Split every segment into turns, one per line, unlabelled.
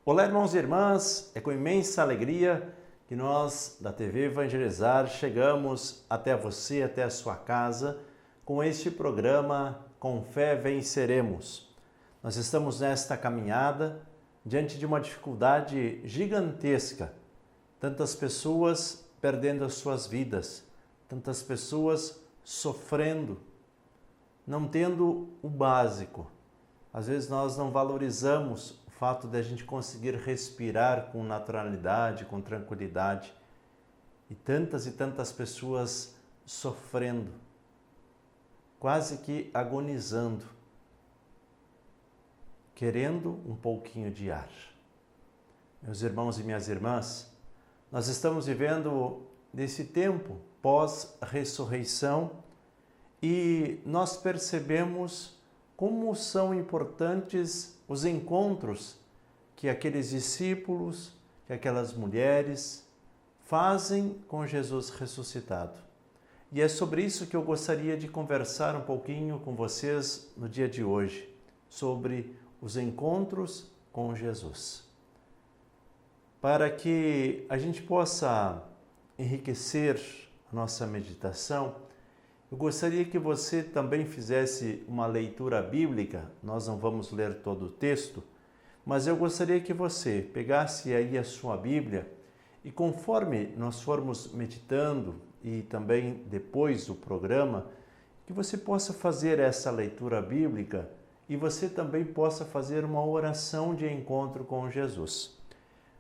Olá, irmãos e irmãs, é com imensa alegria que nós da TV Evangelizar chegamos até você, até a sua casa, com este programa Com Fé Venceremos. Nós estamos nesta caminhada diante de uma dificuldade gigantesca, tantas pessoas perdendo as suas vidas, tantas pessoas sofrendo, não tendo o básico. Às vezes nós não valorizamos o fato de a gente conseguir respirar com naturalidade, com tranquilidade. E tantas pessoas sofrendo, quase que agonizando, querendo um pouquinho de ar. Meus irmãos e minhas irmãs, nós estamos vivendo nesse tempo pós-ressurreição e nós percebemos como são importantes os encontros que aqueles discípulos, que aquelas mulheres fazem com Jesus ressuscitado. E é sobre isso que eu gostaria de conversar um pouquinho com vocês no dia de hoje, sobre os encontros com Jesus. Para que a gente possa enriquecer a nossa meditação, eu gostaria que você também fizesse uma leitura bíblica. Nós não vamos ler todo o texto, mas eu gostaria que você pegasse aí a sua Bíblia e conforme nós formos meditando e também depois do programa, que você possa fazer essa leitura bíblica e você também possa fazer uma oração de encontro com Jesus.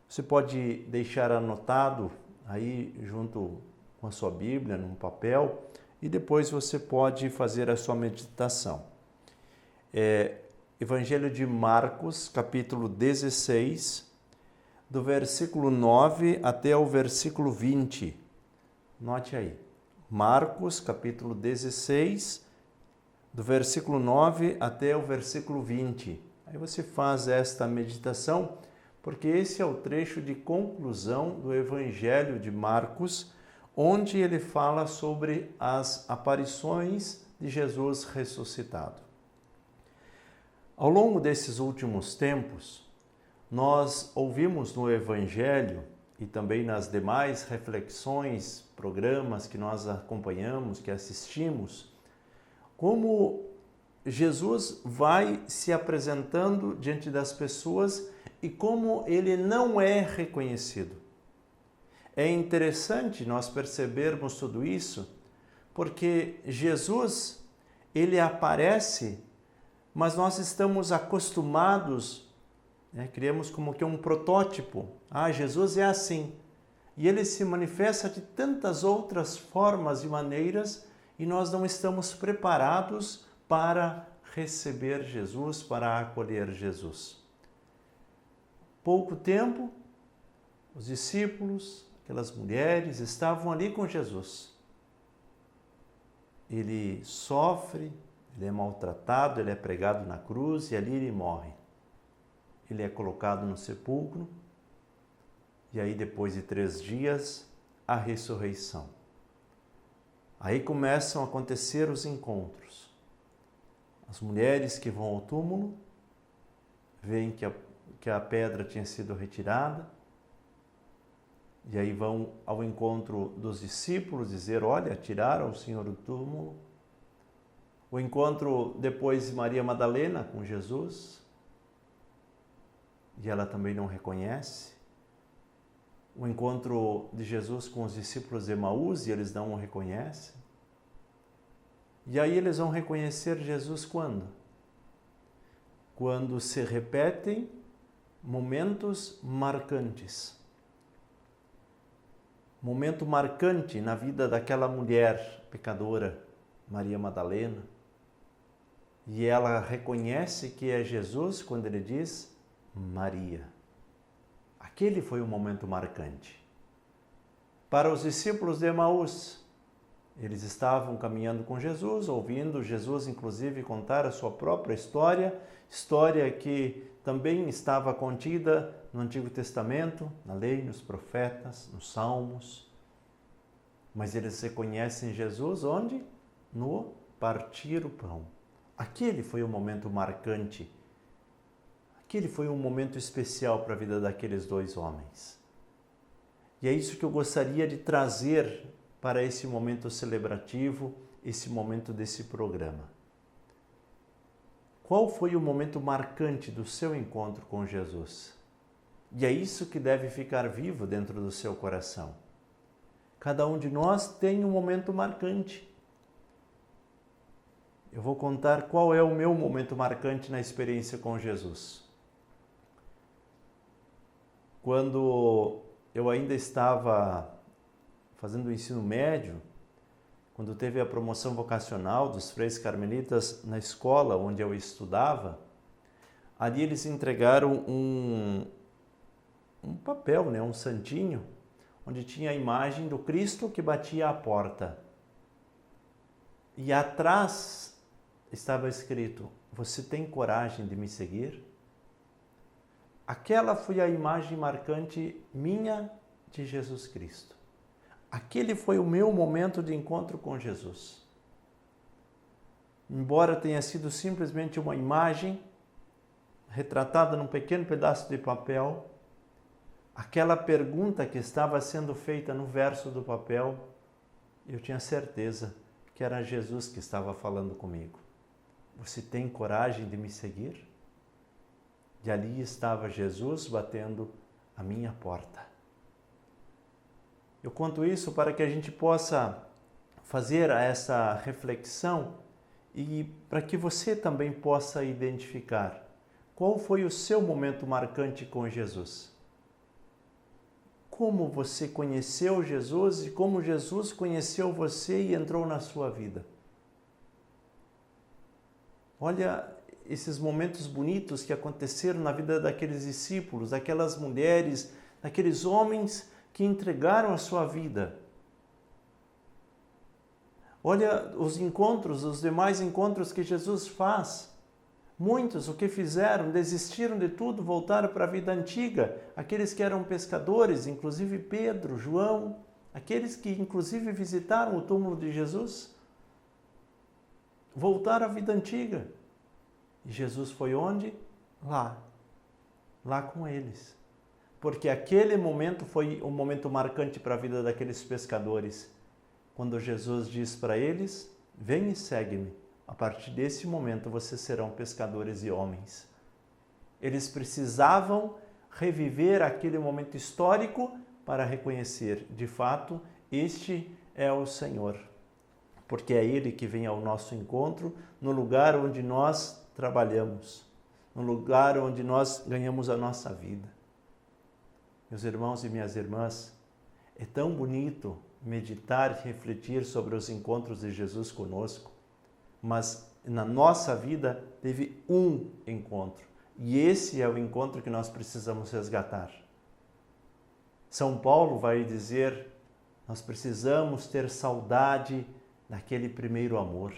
Você pode deixar anotado aí junto com a sua Bíblia, num papel, e depois você pode fazer a sua meditação. Evangelho de Marcos, capítulo 16, do versículo 9 até o versículo 20. Note aí. Marcos, capítulo 16, do versículo 9 até o versículo 20. Aí você faz esta meditação, porque esse é o trecho de conclusão do Evangelho de Marcos, onde ele fala sobre as aparições de Jesus ressuscitado. Ao longo desses últimos tempos, nós ouvimos no Evangelho e também nas demais reflexões, programas que nós acompanhamos, que assistimos, como Jesus vai se apresentando diante das pessoas e como ele não é reconhecido. É interessante nós percebermos tudo isso, porque Jesus, ele aparece, mas nós estamos acostumados, criamos como que um protótipo. Jesus é assim. E ele se manifesta de tantas outras formas e maneiras e nós não estamos preparados para receber Jesus, para acolher Jesus. Pouco tempo, os discípulos, aquelas mulheres estavam ali com Jesus. Ele sofre, ele é maltratado, ele é pregado na cruz e ali ele morre. Ele é colocado no sepulcro e aí depois de 3 dias, a ressurreição. Aí começam a acontecer os encontros. As mulheres que vão ao túmulo veem que a pedra tinha sido retirada. E aí vão ao encontro dos discípulos dizer, olha, tiraram o Senhor do túmulo. O encontro depois de Maria Madalena com Jesus. E ela também não reconhece. O encontro de Jesus com os discípulos de Emaús e eles não o reconhecem. E aí eles vão reconhecer Jesus quando? Quando se repetem momentos marcantes. Momento marcante na vida daquela mulher pecadora, Maria Madalena. E ela reconhece que é Jesus quando ele diz Maria. Aquele foi um momento marcante. Para os discípulos de Emaús, eles estavam caminhando com Jesus, ouvindo Jesus inclusive contar a sua própria história que também estava contida no Antigo Testamento, na lei, nos profetas, nos salmos. Mas eles reconhecem Jesus onde? No partir o pão. Aquele foi o momento marcante. Aquele foi um momento especial para a vida daqueles dois homens. E é isso que eu gostaria de trazer para esse momento celebrativo, esse momento desse programa. Qual foi o momento marcante do seu encontro com Jesus? E é isso que deve ficar vivo dentro do seu coração. Cada um de nós tem um momento marcante. Eu vou contar qual é o meu momento marcante na experiência com Jesus. Quando eu ainda estava fazendo o ensino médio, quando teve a promoção vocacional dos Freis Carmelitas na escola onde eu estudava, ali eles entregaram um papel, um santinho, onde tinha a imagem do Cristo que batia à porta. E atrás estava escrito: "Você tem coragem de me seguir?" Aquela foi a imagem marcante minha de Jesus Cristo. Aquele foi o meu momento de encontro com Jesus. Embora tenha sido simplesmente uma imagem retratada num pequeno pedaço de papel, aquela pergunta que estava sendo feita no verso do papel, eu tinha certeza que era Jesus que estava falando comigo. Você tem coragem de me seguir? E ali estava Jesus batendo a minha porta. Eu conto isso para que a gente possa fazer essa reflexão e para que você também possa identificar qual foi o seu momento marcante com Jesus. Como você conheceu Jesus e como Jesus conheceu você e entrou na sua vida. Olha esses momentos bonitos que aconteceram na vida daqueles discípulos, daquelas mulheres, daqueles homens que entregaram a sua vida. Olha os encontros, os demais encontros que Jesus faz. Muitos, o que fizeram? Desistiram de tudo, voltaram para a vida antiga. Aqueles que eram pescadores, inclusive Pedro, João, aqueles que inclusive visitaram o túmulo de Jesus, voltaram à vida antiga. E Jesus foi onde? Lá com eles. Porque aquele momento foi um momento marcante para a vida daqueles pescadores. Quando Jesus diz para eles: "Vem e segue-me. A partir desse momento vocês serão pescadores e homens." Eles precisavam reviver aquele momento histórico para reconhecer, de fato, este é o Senhor. Porque é Ele que vem ao nosso encontro no lugar onde nós trabalhamos, no lugar onde nós ganhamos a nossa vida. Meus irmãos e minhas irmãs, é tão bonito meditar e refletir sobre os encontros de Jesus conosco, mas na nossa vida teve um encontro, e esse é o encontro que nós precisamos resgatar. São Paulo vai dizer: nós precisamos ter saudade daquele primeiro amor.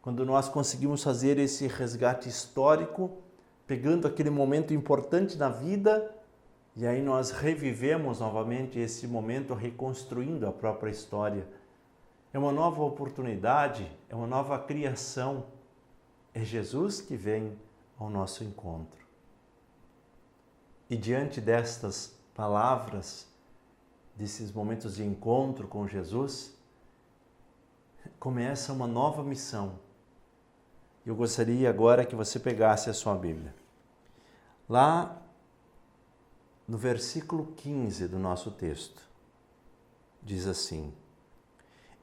Quando nós conseguimos fazer esse resgate histórico, pegando aquele momento importante na vida, e aí nós revivemos novamente esse momento, reconstruindo a própria história. É uma nova oportunidade, é uma nova criação. É Jesus que vem ao nosso encontro. E diante destas palavras, desses momentos de encontro com Jesus, começa uma nova missão. Eu gostaria agora que você pegasse a sua Bíblia. Lá no versículo 15 do nosso texto, diz assim: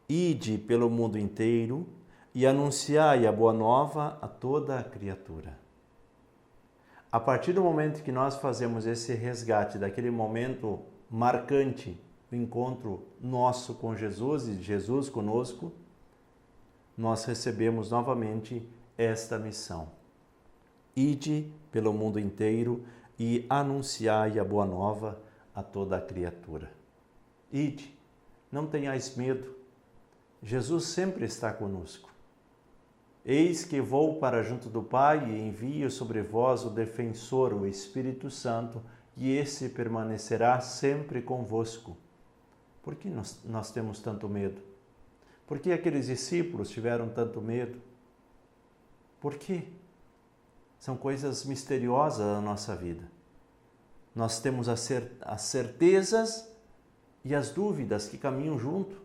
"Ide pelo mundo inteiro e anunciai a boa nova a toda a criatura." A partir do momento que nós fazemos esse resgate daquele momento marcante do encontro nosso com Jesus e Jesus conosco, nós recebemos novamente esta missão. Ide pelo mundo inteiro e anunciai a boa nova a toda a criatura. Ide, não tenhais medo. Jesus sempre está conosco. Eis que vou para junto do Pai e envio sobre vós o defensor, o Espírito Santo, e esse permanecerá sempre convosco. Por que nós temos tanto medo? Por que aqueles discípulos tiveram tanto medo? Por quê? são coisas misteriosas da nossa vida. Nós temos as certezas e as dúvidas que caminham junto.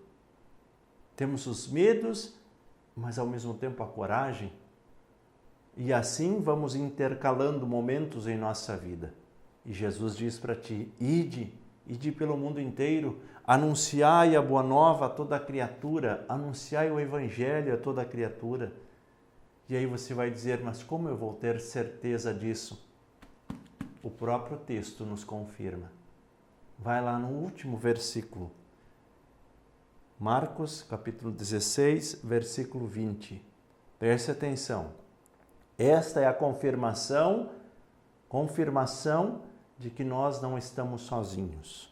Temos os medos, mas ao mesmo tempo a coragem. E assim vamos intercalando momentos em nossa vida. E Jesus diz para ti, ide pelo mundo inteiro, anunciai a boa nova a toda criatura, anunciai o evangelho a toda criatura. E aí você vai dizer, mas como eu vou ter certeza disso? O próprio texto nos confirma. Vai lá no último versículo. Marcos, capítulo 16, versículo 20. Preste atenção. Esta é a confirmação de que nós não estamos sozinhos.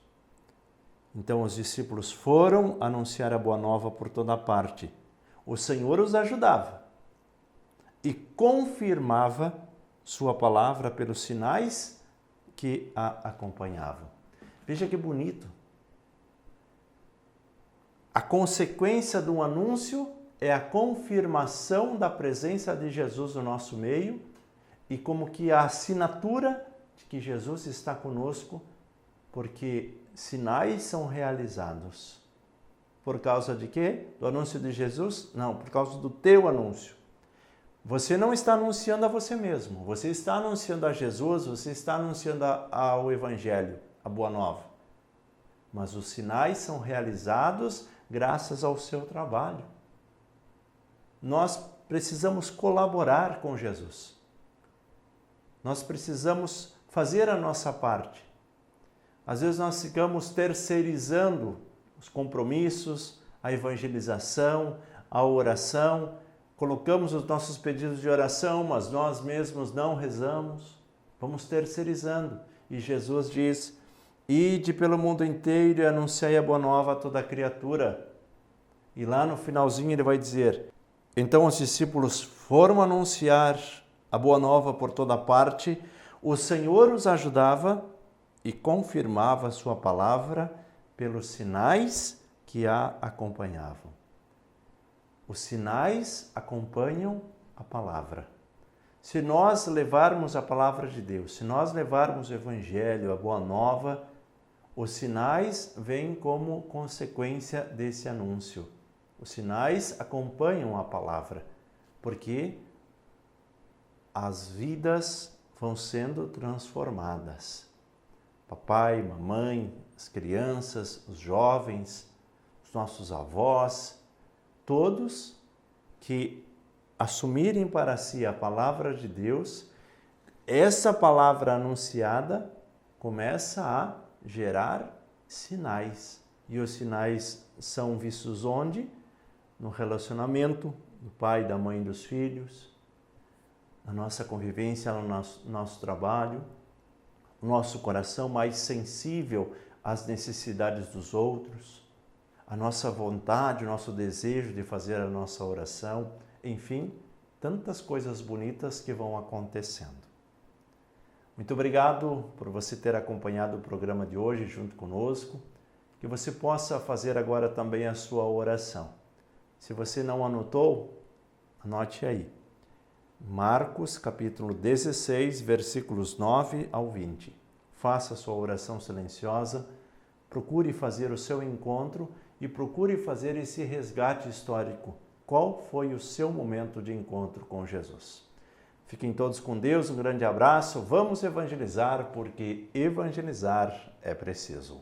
Então os discípulos foram anunciar a boa nova por toda parte. O Senhor os ajudava e confirmava sua palavra pelos sinais que a acompanhavam. Veja que bonito. A consequência de um anúncio é a confirmação da presença de Jesus no nosso meio e como que a assinatura de que Jesus está conosco, porque sinais são realizados. Por causa de quê? Do anúncio de Jesus? Não, por causa do teu anúncio. Você não está anunciando a você mesmo, você está anunciando a Jesus, você está anunciando ao Evangelho, a Boa Nova. Mas os sinais são realizados graças ao seu trabalho. Nós precisamos colaborar com Jesus. Nós precisamos fazer a nossa parte. Às vezes nós ficamos terceirizando os compromissos, a evangelização, a oração, colocamos os nossos pedidos de oração, mas nós mesmos não rezamos. Vamos terceirizando. E Jesus diz, ide pelo mundo inteiro e anunciai a boa nova a toda criatura. E lá no finalzinho ele vai dizer, então os discípulos foram anunciar a boa nova por toda parte, o Senhor os ajudava e confirmava a sua palavra pelos sinais que a acompanhavam. Os sinais acompanham a palavra. Se nós levarmos a palavra de Deus, se nós levarmos o Evangelho, a Boa Nova, os sinais vêm como consequência desse anúncio. Os sinais acompanham a palavra, porque as vidas vão sendo transformadas. Papai, mamãe, as crianças, os jovens, os nossos avós, todos que assumirem para si a palavra de Deus, essa palavra anunciada começa a gerar sinais. E os sinais são vistos onde? No relacionamento do pai, da mãe e dos filhos, na nossa convivência, no nosso trabalho, o nosso coração mais sensível às necessidades dos outros, a nossa vontade, o nosso desejo de fazer a nossa oração, enfim, tantas coisas bonitas que vão acontecendo. Muito obrigado por você ter acompanhado o programa de hoje junto conosco, que você possa fazer agora também a sua oração. Se você não anotou, anote aí. Marcos, capítulo 16, versículos 9 ao 20. Faça a sua oração silenciosa, procure fazer o seu encontro e procure fazer esse resgate histórico. Qual foi o seu momento de encontro com Jesus? Fiquem todos com Deus, um grande abraço. Vamos evangelizar, porque evangelizar é preciso.